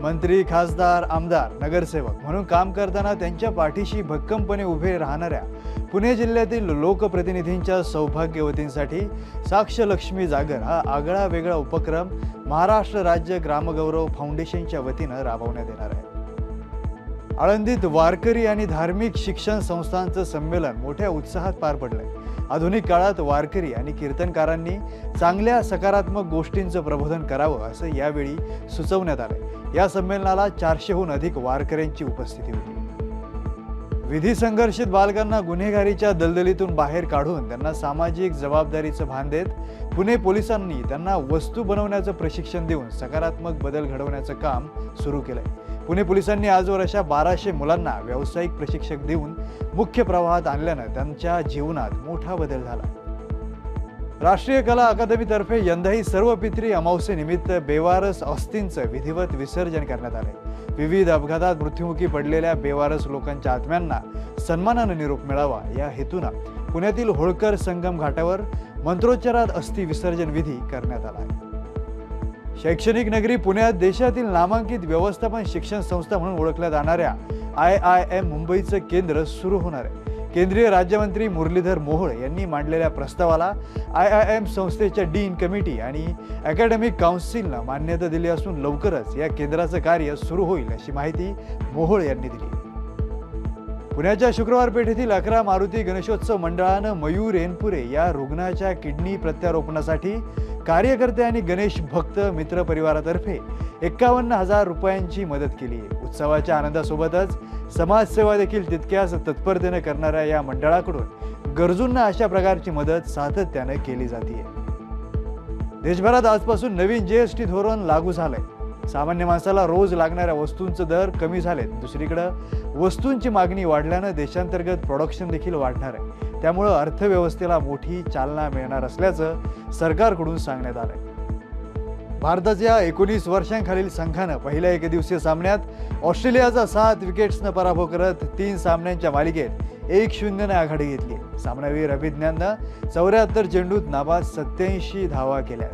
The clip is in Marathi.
मंत्री, खासदार, आमदार, नगरसेवक म्हणून काम करताना त्यांच्या पाठीशी भक्कमपणे उभे राहणाऱ्या पुणे जिल्ह्यातील लोकप्रतिनिधींच्या सौभाग्यवतींसाठी साक्षलक्ष्मी जागर हा आगळा वेगळा उपक्रम महाराष्ट्र राज्य ग्रामगौरव फाउंडेशनच्या वतीनं राबवण्यात येणार आहे. आळंदीत वारकरी आणि धार्मिक शिक्षण संस्थांचं संमेलन मोठ्या उत्साहात पार पडलंय. आधुनिक काळात वारकरी आणि कीर्तनकारांनी चांगल्या सकारात्मक गोष्टींचं प्रबोधन करावं असं यावेळी सुचवण्यात आलंय. या संमेलनाला 400हून अधिक वारकऱ्यांची उपस्थिती होती. विधी संघर्षित बालकांना गुन्हेगारीच्या दलदलीतून बाहेर काढून त्यांना सामाजिक जबाबदारीचं भान देत पुणे पोलिसांनी त्यांना वस्तू बनवण्याचं प्रशिक्षण देऊन सकारात्मक बदल घडवण्याचं काम सुरू केलंय. पुणे पोलिसांनी आजवर अशा 1200 मुलांना व्यावसायिक प्रशिक्षक देऊन मुख्य प्रवाहात आणल्यानं त्यांच्या जीवनात मोठा बदल झाला. राष्ट्रीय कला अकादमीतर्फे यंदाही सर्व पितरी अमावस्येनिमित्त बेवारस अस्थींचं विधिवत विसर्जन करण्यात आले. विविध अपघातात मृत्युमुखी पडलेल्या बेवारस लोकांच्या आत्म्यांना सन्मानानं निरोप मिळावा या हेतूनं पुण्यातील होळकर संगम घाटावर मंत्रोच्चारात अस्थी विसर्जन विधी करण्यात आला आहे. शैक्षणिक नगरी पुण्यात देशातील नामांकित व्यवस्थापन शिक्षण संस्था म्हणून ओळखल्या जाणाऱ्या IIM मुंबईचं केंद्र सुरू होणार आहे. केंद्रीय राज्यमंत्री मुरलीधर मोहोळ यांनी मांडलेल्या प्रस्तावाला IIM संस्थेच्या डीन कमिटी आणि अकॅडमिक काउन्सिलनं मान्यता दिली असून लवकरच या केंद्राचं कार्य सुरू होईल अशी माहिती मोहोळ यांनी दिली. पुण्याच्या शुक्रवार पेठेतील 11 मारुती गणेशोत्सव मंडळानं मयूर एनपुरे या रुग्णाच्या किडनी प्रत्यारोपणासाठी कार्यकर्ते आणि गणेश भक्त मित्र परिवारातर्फे 51,000 रुपयांची मदत केली आहे. उत्सवाच्या आनंदासोबतच समाजसेवा देखील तितक्याच तत्परतेने करणाऱ्या या मंडळाकडून गरजूंना अशा प्रकारची मदत सातत्याने केली जाते. देशभरात आजपासून नवीन GST धोरण लागू झालंय. सामान्य माणसाला रोज लागणाऱ्या वस्तूंचे दर कमी झालेत. दुसरीकडे वस्तूंची मागणी वाढल्यानं देशांतर्गत प्रोडक्शन देखील वाढणार आहे. त्यामुळे अर्थव्यवस्थेला मोठी चालना मिळणार असल्याचं सरकारकडून सांगण्यात आलंय. भारताच्या 19 वर्षांखालील संघानं पहिल्या एकदिवसीय सामन्यात ऑस्ट्रेलियाचा 7 विकेट्सनं पराभव करत 3 सामन्यांच्या मालिकेत 1-0 आघाडी घेतली. सामनावीर अभिज्ञाननं 74 चेंडूत नाबाद 87 धावा केल्या.